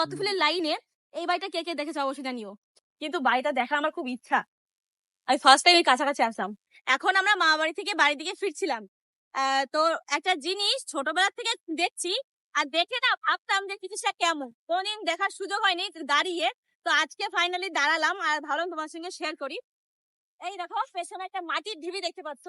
দত্তফুলের লাইনে এই বাড়িটা কে কে দেখেছো অবশ্যই জানিও। কিন্তু বাড়িটা দেখা আমার খুব ইচ্ছা। আমি ফার্স্ট টাইম এই কাছাকাছি আসলাম। এখন আমরা মা বাড়ি থেকে বাড়ির দিকে ফিরছিলাম। তো একটা জিনিস ছোটবেলা থেকে দেখছি, আর দেখে না ভাবতাম যে জিনিসটা কেমন, কোনদিন দেখার সুযোগ হয়নি দাঁড়িয়ে। তো আজকে ফাইনালি দাঁড়ালাম আর ভাবলাম তোমার সঙ্গে শেয়ার করি। এই দেখো পেছনে একটা মাটির ঢিবি দেখতে পাচ্ছ।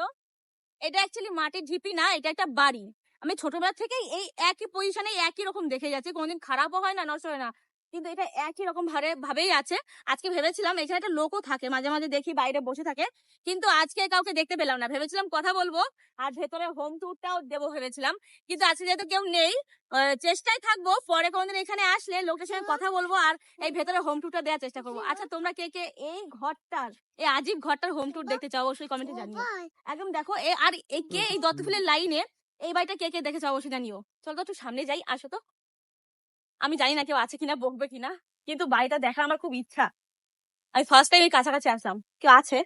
এটা অ্যাকচুয়ালি মাটির ঢিপি না, এটা একটা বাড়ি। আমি ছোটবেলা থেকেই এই একই পজিশনে একই রকম দেখে যাচ্ছি, কোনোদিন খারাপও হয় না নষ্ট হয় না, কিন্তু এটা একই রকম ভাবেই আছে। আজকে ভেবেছিলাম এখানে একটা লোকও থাকে, মাঝে মাঝে দেখি বাইরে বসে থাকে, কিন্তু আজকে কাউকে দেখতে পেলাম না। ভেবেছিলাম কথা বলবো আর ভেতরে হোম ট্যুরটাও দেবো ভেবেছিলাম, কিন্তু আজকে যেহেতু কেউ নেই, চেষ্টায় থাকবো পরে কোনোদিন এখানে আসলে লোকের সঙ্গে কথা বলবো আর এই ভেতরে হোম ট্যুরটা দেওয়ার চেষ্টা করবো। আচ্ছা তোমরা কে কে এই ঘরটার, এই আজীব ঘরটার হোম ট্যুর দেখতে চাও অবশ্যই কমেন্টে জানিও। একদম দেখো আর কে এই দত্তফুলের লাইনে এই বাড়িটা কে কে দেখেছো অবশ্যই জানিও। চল তো একটু সামনে যাই, আসো তো। আমি জানি না কেউ আছে কিনা, বকবে কিনা, কিন্তু বাড়িটা দেখা আমার খুব ইচ্ছা। আমি ফার্স্ট টাইম এই কাছাকাছি আসলাম। কেউ আছে?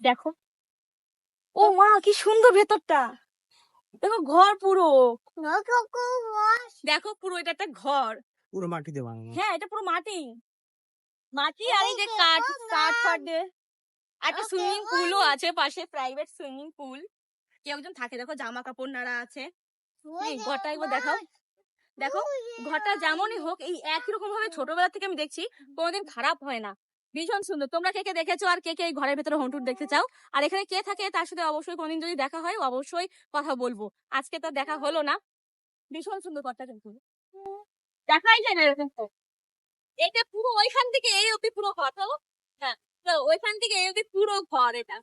দেখো, ও মা কি সুন্দর ভেতরটা। দেখো ঘর পুরো, দেখো পুরো এটা একটা ঘর, পুরো মাটিতে বানানো। হ্যাঁ এটা পুরো মাটি মাটি আর এই যে কাঠ কাঠ ফাট দিয়ে একটা সুইমিং পুলও আছে পাশে, প্রাইভেট সুইমিং পুল। কেউ একজন থাকে, দেখো জামা কাপড় নাড়া আছে। এই ঘরটা একবার দেখাও। দেখো ঘরটা যেমনই হোক এই একই রকম ভাবে ছোটবেলা থেকে আমি দেখছি, কোনোদিন খারাপ হয় না, ভীষণ সুন্দর। তোমরা কে কে দেখেছো আর কে কে এই ঘরের ভেতরে হোম ট্যুর দেখতে চাও আর এখানে কে থাকে তার সাথে অবশ্যই কোনদিন যদি দেখা হয় অবশ্যই কথা বলবো। আজকে তো দেখা হলো না। ভীষণ সুন্দর ঘরটা, কিন্তু দেখাই যায় না এরকম তো। এটা পুরো ওইখান থেকে এই অব্দি পুরো ঘর তো, হ্যাঁ, তো ওইখান থেকে এই অব্দি পুরো ঘর এটা।